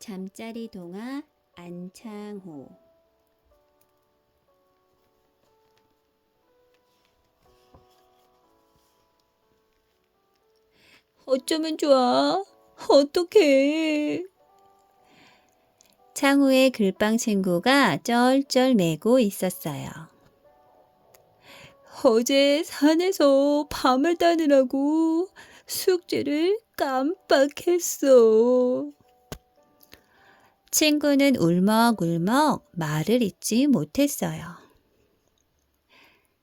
잠자리 동화 안창호. 어쩌면 좋아. 어떡해. 창호의 글빵 친구가 쩔쩔 매고 있었어요. 어제 산에서 밤을 따느라고 숙제를 깜빡했어. 친구는 울먹울먹 말을 잇지 못했어요.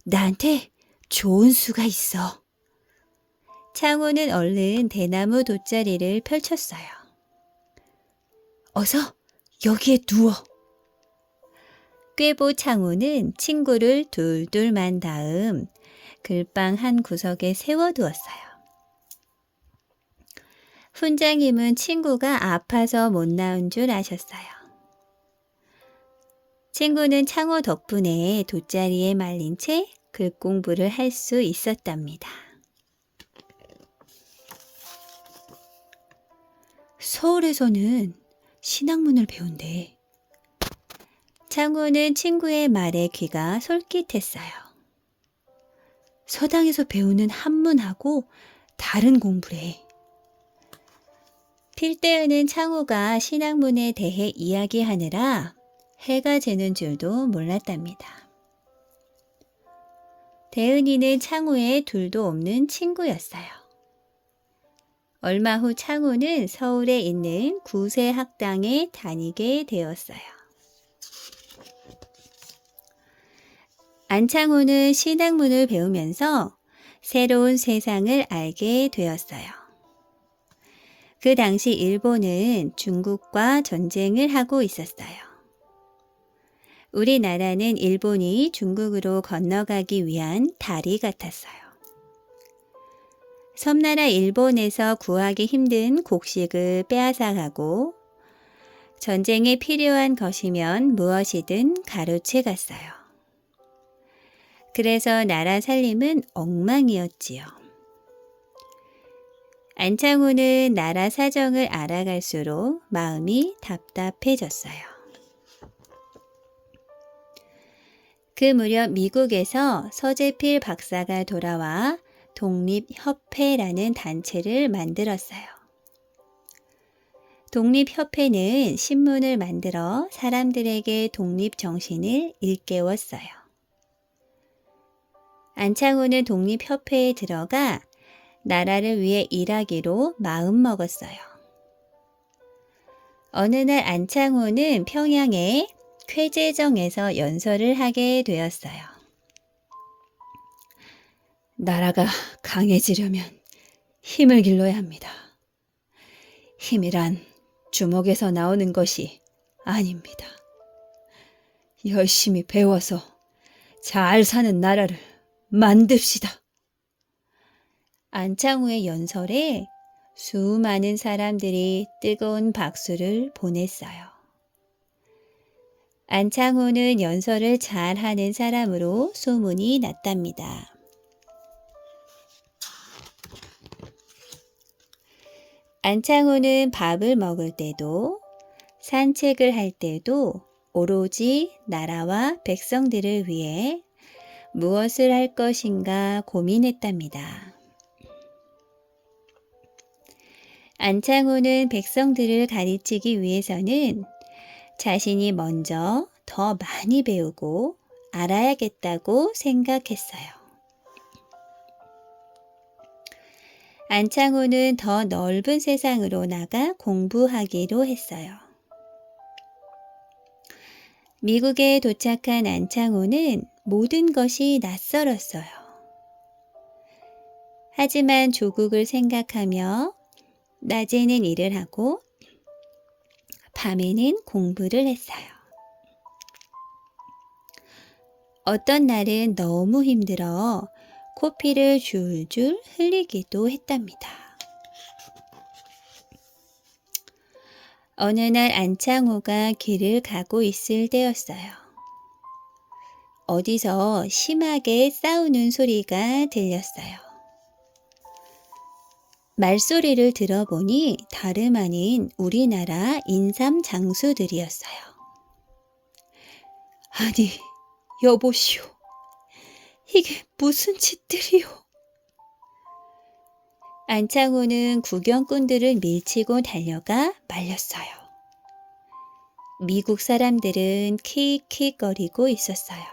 나한테 좋은 수가 있어. 창호는 얼른 대나무 돗자리를 펼쳤어요. 어서 여기에 누워. 꾀보 창호는 친구를 둘둘 만 다음 글방 한 구석에 세워두었어요. 훈장님은 친구가 아파서 못 나온 줄 아셨어요. 친구는 창호 덕분에 돗자리에 말린 채 글 공부를 할 수 있었답니다. 서울에서는 신학문을 배운대. 창호는 친구의 말에 귀가 솔깃했어요. 서당에서 배우는 한문하고 다른 공부래. 필대은은 창호가 신학문에 대해 이야기하느라 해가 지는 줄도 몰랐답니다. 대은이는 창호의 둘도 없는 친구였어요. 얼마 후 창호는 서울에 있는 구세학당에 다니게 되었어요. 안창호는 신학문을 배우면서 새로운 세상을 알게 되었어요. 그 당시 일본은 중국과 전쟁을 하고 있었어요. 우리나라는 일본이 중국으로 건너가기 위한 다리 같았어요. 섬나라 일본에서 구하기 힘든 곡식을 빼앗아가고 전쟁에 필요한 것이면 무엇이든 가로채 갔어요. 그래서 나라 살림은 엉망이었지요. 안창호는 나라 사정을 알아갈수록 마음이 답답해졌어요. 그 무렵 미국에서 서재필 박사가 돌아와 독립협회라는 단체를 만들었어요. 독립협회는 신문을 만들어 사람들에게 독립정신을 일깨웠어요. 안창호는 독립협회에 들어가 나라를 위해 일하기로 마음먹었어요. 어느 날 안창호는 평양의 쾌재정에서 연설을 하게 되었어요. 나라가 강해지려면 힘을 길러야 합니다. 힘이란 주먹에서 나오는 것이 아닙니다. 열심히 배워서 잘 사는 나라를 만듭시다. 안창호의 연설에 수많은 사람들이 뜨거운 박수를 보냈어요. 안창호는 연설을 잘하는 사람으로 소문이 났답니다. 안창호는 밥을 먹을 때도 산책을 할 때도 오로지 나라와 백성들을 위해 무엇을 할 것인가 고민했답니다. 안창호는 백성들을 가르치기 위해서는 자신이 먼저 더 많이 배우고 알아야겠다고 생각했어요. 안창호는 더 넓은 세상으로 나가 공부하기로 했어요. 미국에 도착한 안창호는 모든 것이 낯설었어요. 하지만 조국을 생각하며 낮에는 일을 하고 밤에는 공부를 했어요. 어떤 날은 너무 힘들어 코피를 줄줄 흘리기도 했답니다. 어느 날 안창호가 길을 가고 있을 때였어요. 어디서 심하게 싸우는 소리가 들렸어요. 말소리를 들어보니 다름 아닌 우리나라 인삼 장수들이었어요. 아니, 여보시오. 이게 무슨 짓들이오? 안창호는 구경꾼들을 밀치고 달려가 말렸어요. 미국 사람들은 킥킥거리고 있었어요.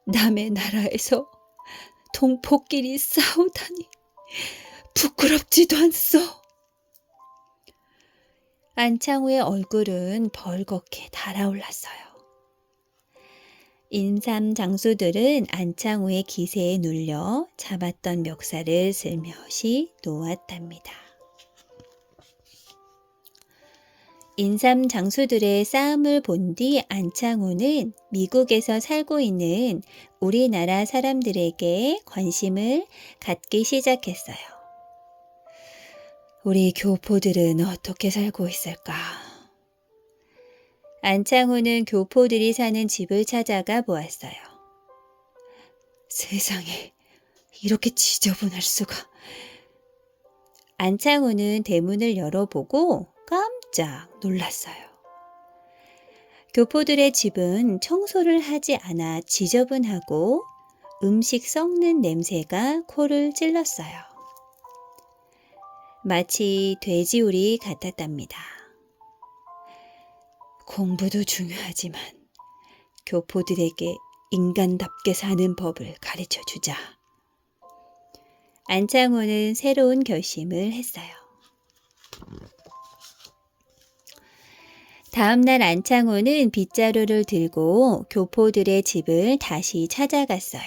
남의 나라에서 동포끼리 싸우다니 부끄럽지도 않소. 안창호의 얼굴은 벌겋게 달아올랐어요. 인삼 장수들은 안창호의 기세에 눌려 잡았던 멱살을 슬며시 놓았답니다. 인삼 장수들의 싸움을 본 뒤 안창호는 미국에서 살고 있는 우리나라 사람들에게 관심을 갖기 시작했어요. 우리 교포들은 어떻게 살고 있을까? 안창호는 교포들이 사는 집을 찾아가 보았어요. 세상에, 이렇게 지저분할 수가. 안창호는 대문을 열어보고 깜짝 놀랐어요. 교포들의 집은 청소를 하지 않아 지저분하고 음식 썩는 냄새가 코를 찔렀어요. 마치 돼지우리 같았답니다. 공부도 중요하지만 교포들에게 인간답게 사는 법을 가르쳐 주자. 안창호는 새로운 결심을 했어요. 다음 날 안창호는 빗자루를 들고 교포들의 집을 다시 찾아갔어요.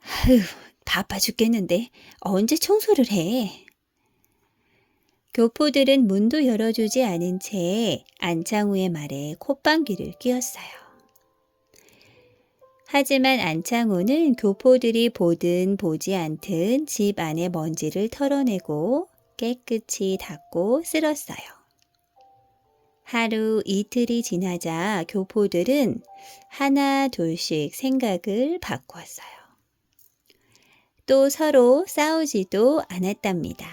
아휴, 바빠 죽겠는데 언제 청소를 해? 교포들은 문도 열어주지 않은 채 안창호의 말에 콧방귀를 뀌었어요. 하지만 안창호는 교포들이 보든 보지 않든 집 안의 먼지를 털어내고 깨끗이 닦고 쓸었어요. 하루 이틀이 지나자 교포들은 하나 둘씩 생각을 바꾸었어요. 또 서로 싸우지도 않았답니다.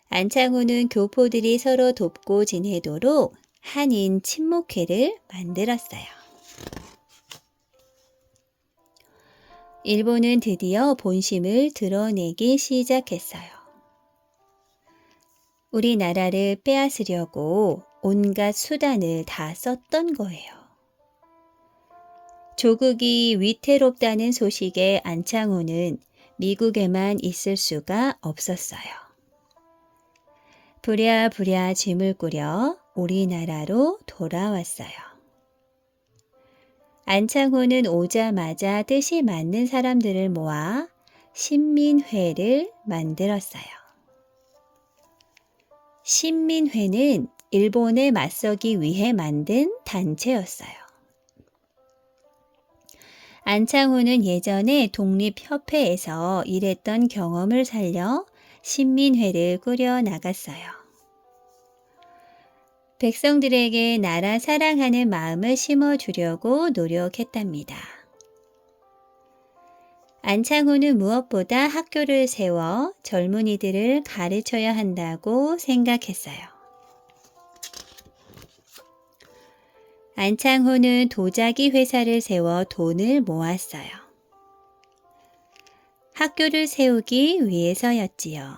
안창호는 교포들이 서로 돕고 지내도록 한인 친목회를 만들었어요. 일본은 드디어 본심을 드러내기 시작했어요. 우리나라를 빼앗으려고 온갖 수단을 다 썼던 거예요. 조국이 위태롭다는 소식에 안창호는 미국에만 있을 수가 없었어요. 부랴부랴 짐을 꾸려 우리나라로 돌아왔어요. 안창호는 오자마자 뜻이 맞는 사람들을 모아 신민회를 만들었어요. 신민회는 일본에 맞서기 위해 만든 단체였어요. 안창호는 예전에 독립협회에서 일했던 경험을 살려 신민회를 꾸려 나갔어요. 백성들에게 나라 사랑하는 마음을 심어주려고 노력했답니다. 안창호는 무엇보다 학교를 세워 젊은이들을 가르쳐야 한다고 생각했어요. 안창호는 도자기 회사를 세워 돈을 모았어요. 학교를 세우기 위해서였지요.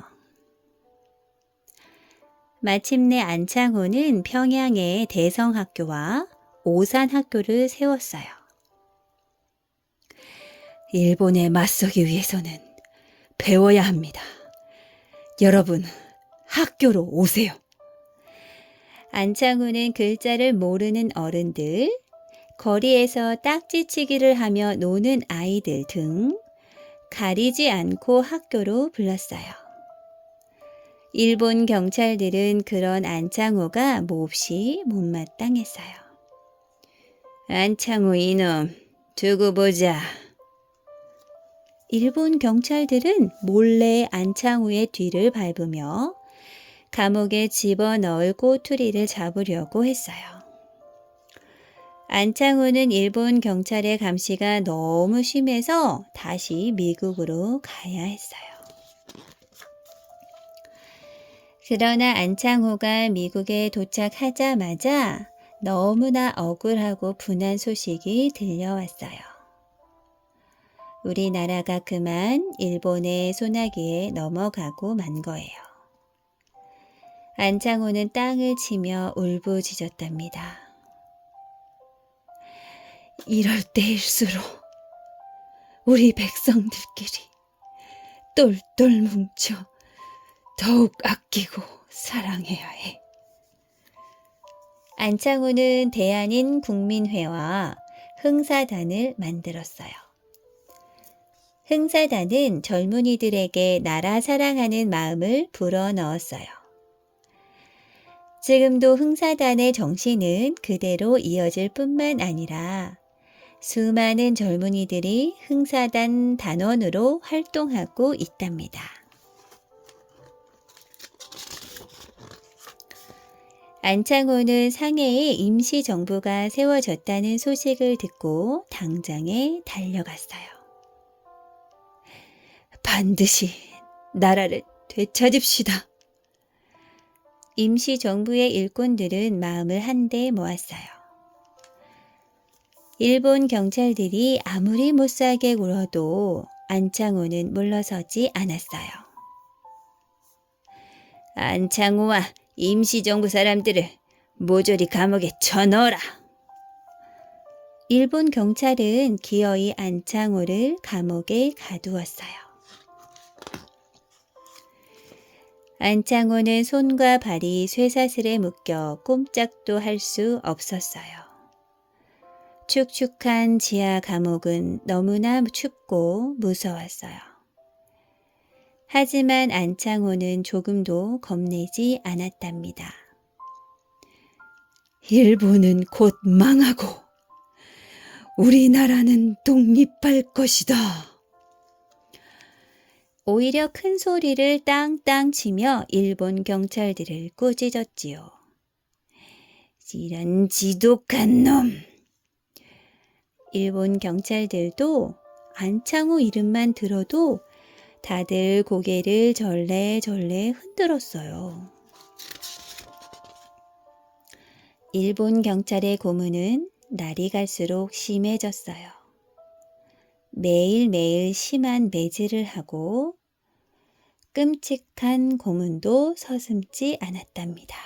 마침내 안창호는 평양에 대성학교와 오산학교를 세웠어요. 일본에 맞서기 위해서는 배워야 합니다. 여러분, 학교로 오세요. 안창호는 글자를 모르는 어른들, 거리에서 딱지치기를 하며 노는 아이들 등 가리지 않고 학교로 불렀어요. 일본 경찰들은 그런 안창호가 몹시 못마땅했어요. 안창호 이놈, 두고 보자. 일본 경찰들은 몰래 안창호의 뒤를 밟으며 감옥에 집어넣을 꼬투리를 잡으려고 했어요. 안창호는 일본 경찰의 감시가 너무 심해서 다시 미국으로 가야 했어요. 그러나 안창호가 미국에 도착하자마자 너무나 억울하고 분한 소식이 들려왔어요. 우리나라가 그만 일본의 소나기에 넘어가고 만 거예요. 안창호는 땅을 치며 울부짖었답니다. 이럴 때일수록 우리 백성들끼리 똘똘 뭉쳐 더욱 아끼고 사랑해야 해. 안창호는 대한인 국민회와 흥사단을 만들었어요. 흥사단은 젊은이들에게 나라 사랑하는 마음을 불어넣었어요. 지금도 흥사단의 정신은 그대로 이어질 뿐만 아니라 수많은 젊은이들이 흥사단 단원으로 활동하고 있답니다. 안창호는 상해에 임시정부가 세워졌다는 소식을 듣고 당장에 달려갔어요. 반드시 나라를 되찾읍시다. 임시정부의 일꾼들은 마음을 한데 모았어요. 일본 경찰들이 아무리 못살게 굴어도 안창호는 물러서지 않았어요. 안창호와 임시정부 사람들을 모조리 감옥에 쳐넣어라. 일본 경찰은 기어이 안창호를 감옥에 가두었어요. 안창호는 손과 발이 쇠사슬에 묶여 꼼짝도 할 수 없었어요. 축축한 지하 감옥은 너무나 춥고 무서웠어요. 하지만 안창호는 조금도 겁내지 않았답니다. 일본은 곧 망하고 우리나라는 독립할 것이다. 오히려 큰 소리를 땅땅 치며 일본 경찰들을 꾸짖었지요. 이런 지독한 놈! 일본 경찰들도 안창호 이름만 들어도 다들 고개를 절레절레 흔들었어요. 일본 경찰의 고문은 날이 갈수록 심해졌어요. 매일매일 심한 매질을 하고 끔찍한 고문도 서슴지 않았답니다.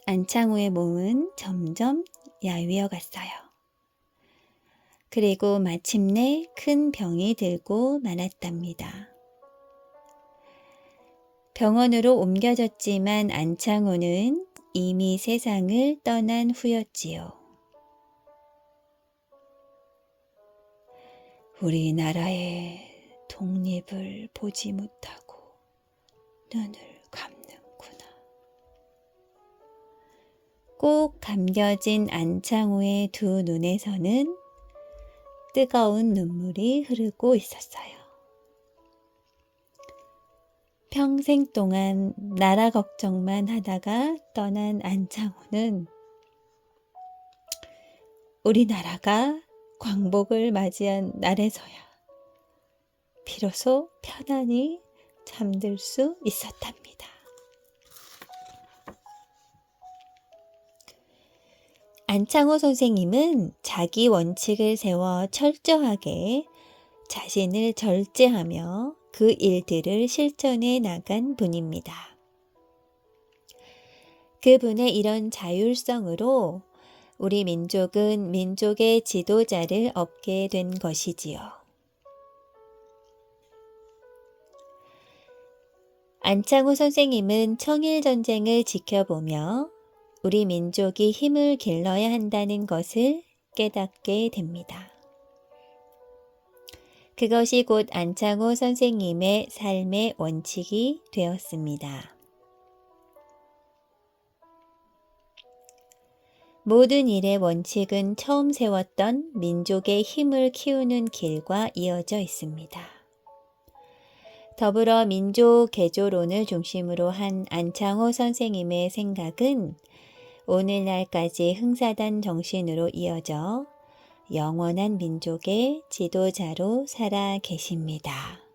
안창호의 몸은 점점 야위어 갔어요. 그리고 마침내 큰 병이 들고 말았답니다. 병원으로 옮겨졌지만 안창호는 이미 세상을 떠난 후였지요. 우리나라의 독립을 보지 못하고 눈을 감는구나. 꼭 감겨진 안창호의 두 눈에서는 뜨거운 눈물이 흐르고 있었어요. 평생 동안 나라 걱정만 하다가 떠난 안창호는 우리나라가 광복을 맞이한 날에서야 비로소 편안히 잠들 수 있었답니다. 안창호 선생님은 자기 원칙을 세워 철저하게 자신을 절제하며 그 일들을 실천해 나간 분입니다. 그분의 이런 자율성으로 우리 민족은 민족의 지도자를 얻게 된 것이지요. 안창호 선생님은 청일전쟁을 지켜보며 우리 민족이 힘을 길러야 한다는 것을 깨닫게 됩니다. 그것이 곧 안창호 선생님의 삶의 원칙이 되었습니다. 모든 일의 원칙은 처음 세웠던 민족의 힘을 키우는 길과 이어져 있습니다. 더불어 민족 개조론을 중심으로 한 안창호 선생님의 생각은 오늘날까지 흥사단 정신으로 이어져 영원한 민족의 지도자로 살아 계십니다.